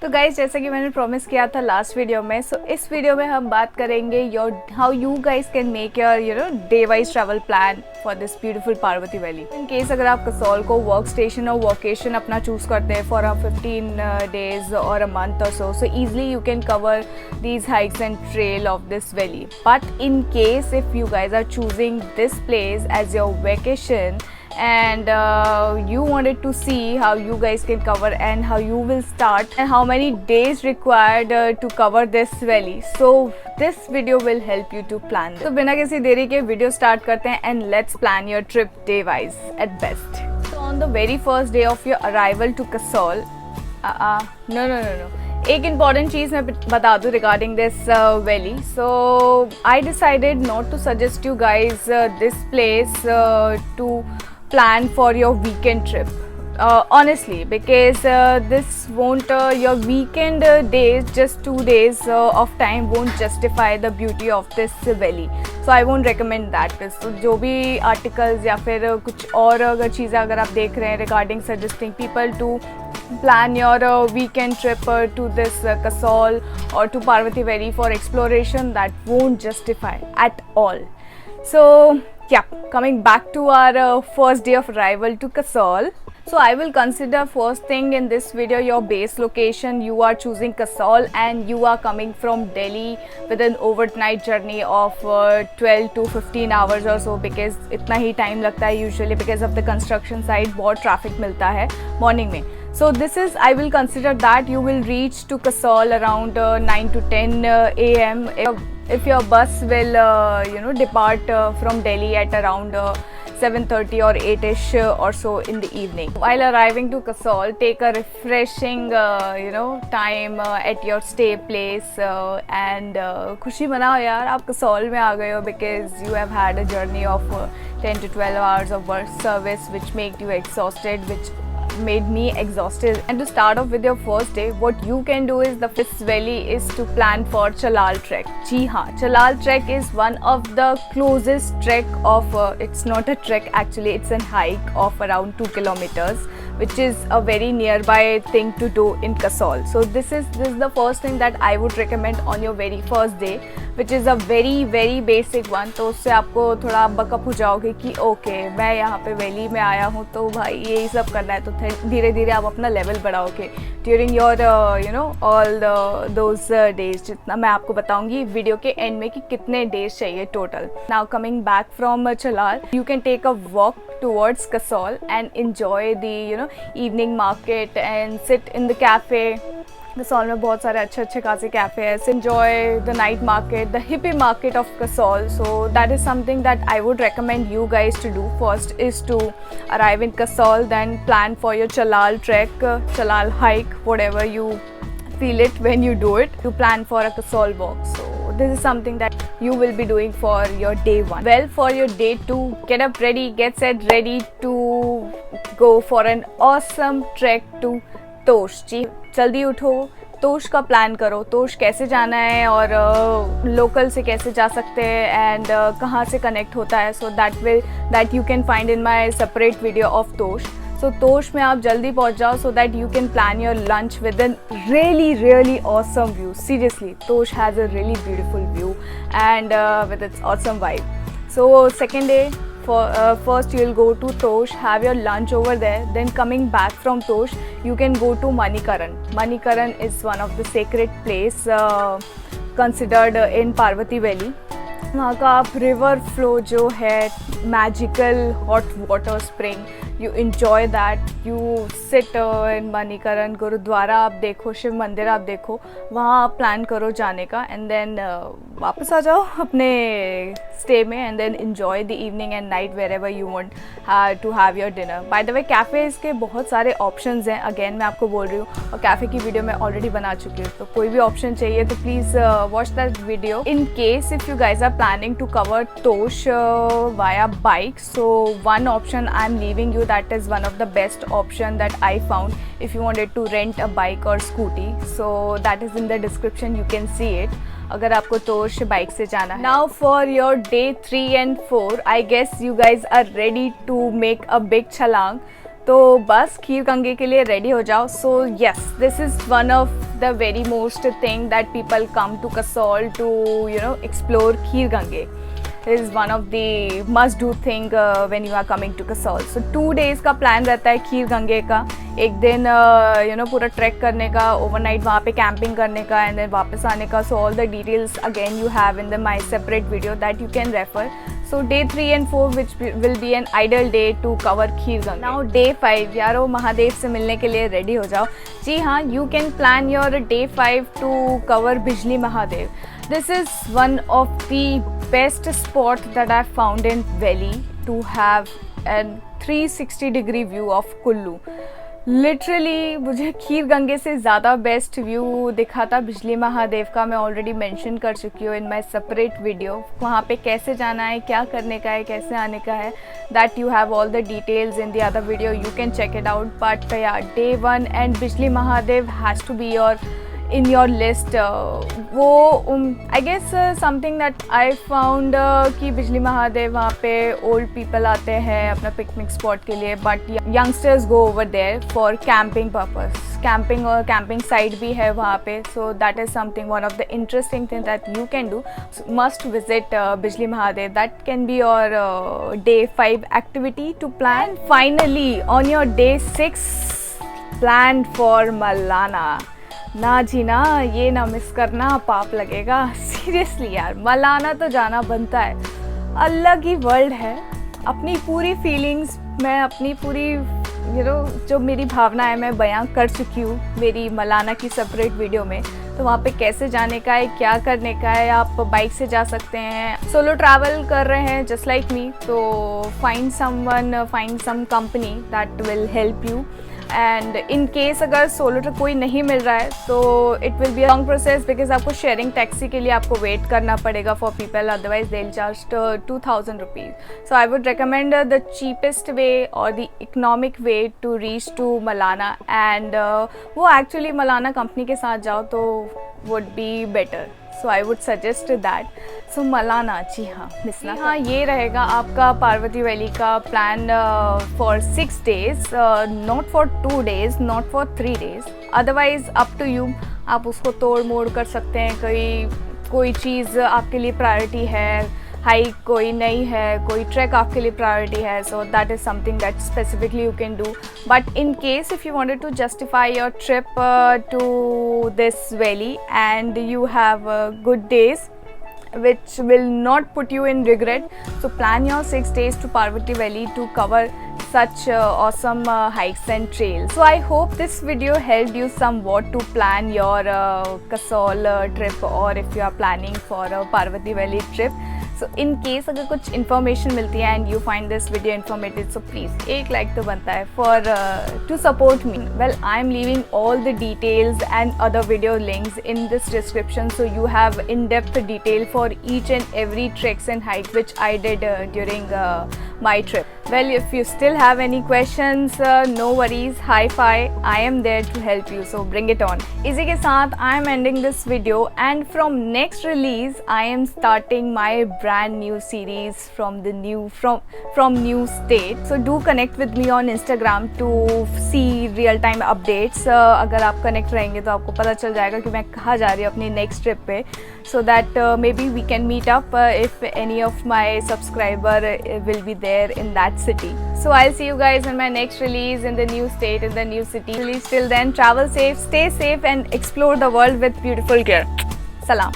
तो गाइज जैसा कि मैंने प्रॉमिस किया था लास्ट वीडियो में, सो इस वीडियो में हम बात करेंगे how you guys can make your day wise travel plan for this beautiful Parvati valley. In case अगर आप कसौल को वर्क स्टेशन और वोकेशन अपना चूज करते हैं फॉर 15 days और a month or so easily you can cover these hikes and trail of this valley. But in case if you guys are choosing this place as your vacation and you wanted to see how you guys can cover and how you will start and how many days required to cover this valley, so this video will help you to plan this. तो बिना किसी देरी के video start करते हैं and let's plan your trip day wise at best. So on the very first day of your arrival to Kasol, no, एक important चीज़ मैं बता दूँ regarding this valley. So I decided not to suggest you guys this place to plan for your weekend trip, honestly, because this won't your weekend days, just 2 days of time won't justify the beauty of this valley. So I won't recommend that. So जो भी articles या फिर कुछ और अगर चीज़ें अगर आप देख रहे हैं regarding suggesting people to plan your weekend trip to this Kasol or to Parvati Valley for exploration, that won't justify at all. So yeah, coming back to our first day of arrival to Kasol. So I will consider first thing in this video your base location. You are choosing Kasol and you are coming from Delhi with an overnight journey of 12 to 15 hours or so, because इतना ही time लगता है usually because of the construction site, बहुत traffic मिलता है morning में. So this is, I will consider that you will reach to Kasol around 9 to 10 a.m. If your bus will depart from Delhi at around 7:30 or 8ish or so in the evening. While arriving to Kasol, take a refreshing time at your stay place and खुशी मनाओ यार, आप कसौल में आ गए हो, because you have had a journey of 10 to 12 hours of work service which made you exhausted, which made me exhausted. And to start off with your first day, what you can do is the Fifth Valley is to plan for Chalal Trek. जी हाँ, Chalal Trek is one of the closest trek of it's not a trek actually, it's a hike of around 2 kilometers, which is a very nearby thing to do in Kasol. So this is the first thing that I would recommend on your very first day, which is a very basic one. तो उससे आपको थोड़ा backup हो जाओगे कि okay मैं यहाँ पे वैली में आया हूँ तो भाई यही सब करना है. तो धीरे धीरे आप अपना लेवल बढ़ाओगे during your all those days, जितना मैं आपको बताऊंगी वीडियो के एंड में कि कितने डेज चाहिए total. Now coming back from Chalal, you can take a walk towards Kasol and enjoy the evening market and sit in the cafe. Kasol में बहुत सारे अच्छे खासे कैफ़े हैं. Enjoy the night market, the hippie market of Kasol. So that is something that I would recommend you guys to do. First is to arrive in Kasol, then plan for your Chalal trek, Chalal hike, whatever you feel it when you do it. You plan for a Kasol walk. So this is something that you will be doing for your day 1. Well, for your day 2, get up ready, get set ready to go for an awesome trek to तोश. जी जल्दी उठो, तोश का plan करो. तोश कैसे जाना है और local से कैसे जा सकते हैं एंड कहाँ से कनेक्ट होता है. So that you can find in my separate video of Tosh. So Tosh में आप जल्दी पहुँच जाओ so that you can plan your lunch with a really awesome view. Seriously, Tosh has a really beautiful view and with its awesome vibe. So second day, first you will go to Tosh, have your lunch over there, then coming back from Tosh you can go to Manikaran. Manikaran is one of the sacred place considered in Parvati Valley. वहाँ का आप river flow जो है, magical hot water spring, you enjoy that. You sit in Manikaran. Gurdwara आप देखो, शिव मंदिर आप देखो, वहाँ आप प्लान करो जाने का एंड देन वापस आ जाओ अपने स्टे में and then enjoy the evening and night wherever you want to have your dinner. By the way cafes के बहुत सारे ऑप्शंस हैं, अगेन मैं आपको बोल रही हूँ, और कैफ़े की वीडियो मैं ऑलरेडी बना चुकी हूँ. तो कोई भी ऑप्शन चाहिए तो please watch that video. In case if you guys are planning to cover Tosh via bike, so one option I'm leaving you, that is one of the best option that I found if you wanted to rent a bike or scooty. So that is in the description, you can see it अगर आपको तोश bike से जाना है. Now for your day 3 and 4, I guess you guys are ready to make a big छलांग. तो बस खीर गंगे के लिए रेडी हो जाओ. So yes, this is one of the very most thing that people come to Kasol to explore Kheerganga. is one of the must do thing when you are coming to Kasol. So 2 days का plan रहता है खीर गंगे का. एक दिन पूरा track करने का, overnight वहाँ पे कैंपिंग करने का, एंड देन वापस आने का. So all the details again you have in the my separate video that you can refer. So day 3 and 4 which will be an ideal day to cover kheer Ganga. Now day 5 यारो महादेव से मिलने के लिए ready हो जाओ. जी हाँ, you can plan your day 5 to cover बिजली Mahadev. This is one of the best spot that I found in Valley to have a 360-degree view of Kullu. Literally मुझे खीर गंगे से ज़्यादा बेस्ट व्यू दिखा था बिजली महादेव का. मैं ऑलरेडी मेंशन कर चुकी हूँ इन माई सेपरेट वीडियो. वहाँ पे कैसे जाना है, क्या करने का है, कैसे आने का है, that you have all the details in the other video. You can check it out. But yeah day 1 and Bijli Mahadev has to be your in your list. वो I guess something that I found कि बिजली महादेव वहाँ पे old people आते हैं अपना picnic spot के लिए, but youngsters go over there for camping purpose. Camping और कैंपिंग साइट भी है वहाँ पे. so that is something, one of the interesting thing that you can do. So must visit बिजली Mahadev. that can be your day 5 activity to plan. And finally on your day 6 plan for Malana. ना जी ना, ये ना miss करना, पाप लगेगा. Seriously यार, मलाना तो जाना बनता है. अलग ही वर्ल्ड है. अपनी पूरी फीलिंग्स मैं अपनी पूरी जो मेरी भावना है मैं बयां कर चुकी हूँ मेरी मलाना की सेपरेट वीडियो में. तो वहाँ पे कैसे जाने का है, क्या करने का है. आप बाइक से जा सकते हैं, सोलो ट्रैवल कर रहे हैं जस्ट लाइक मी, तो find some company that will help you. And in case अगर सोलो ट्रिप कोई नहीं मिल रहा है तो it will be a long process, because आपको शेयरिंग टैक्सी के लिए आपको वेट करना पड़ेगा for people, otherwise they will charge 2000 rupees. So I would recommend the cheapest way और the economic way to reach to Malana. And वो actually Malana company के साथ जाओ तो would be better. So I would suggest that. So Malana, जी हाँ, miss ना. हाँ, ये रहेगा आपका पार्वती वैली का plan for 6 days, not for 2 days, not for 3 days. Otherwise up to you, आप उसको तोड़ मोड़ कर सकते हैं. कोई चीज़ आपके लिए प्रायोरिटी है, हाइक कोई नहीं है, कोई ट्रैक आपके लिए प्रायोरिटी है. So that is something that specifically you can do. But in case if you wanted to justify your trip to this valley and you have good days which will not put you in regret, so plan your 6 days to Parvati Valley to cover such awesome hikes and trails. So I hope this video helped you somewhat to plan your Kasol trip, or if you are planning for a Parvati Valley trip. So in case अगर कुछ information मिलती है and you find this video informative, so please एक like तो बनता है for to support me. Well, I am leaving all the details and other video links in this description, so you have in-depth detail for each and every treks and hike which I did during my trip. Well, if you still have any questions, no worries, hi-fi, I am there to help you, so bring it on. इसी के साथ I am ending this video, and from next release I am starting my brand new series from new state. So do connect with me on Instagram to see real time updates. अगर आप connect रहेंगे तो आपको पता चल जाएगा कि मैं कहाँ जा रही हूँ अपनी next trip पे, so that maybe we can meet up if any of my subscriber will be there in that city. So I'll see you guys in my next release in the new state, in the new city. Till then, travel safe, stay safe, and explore the world with beautiful care. Salam.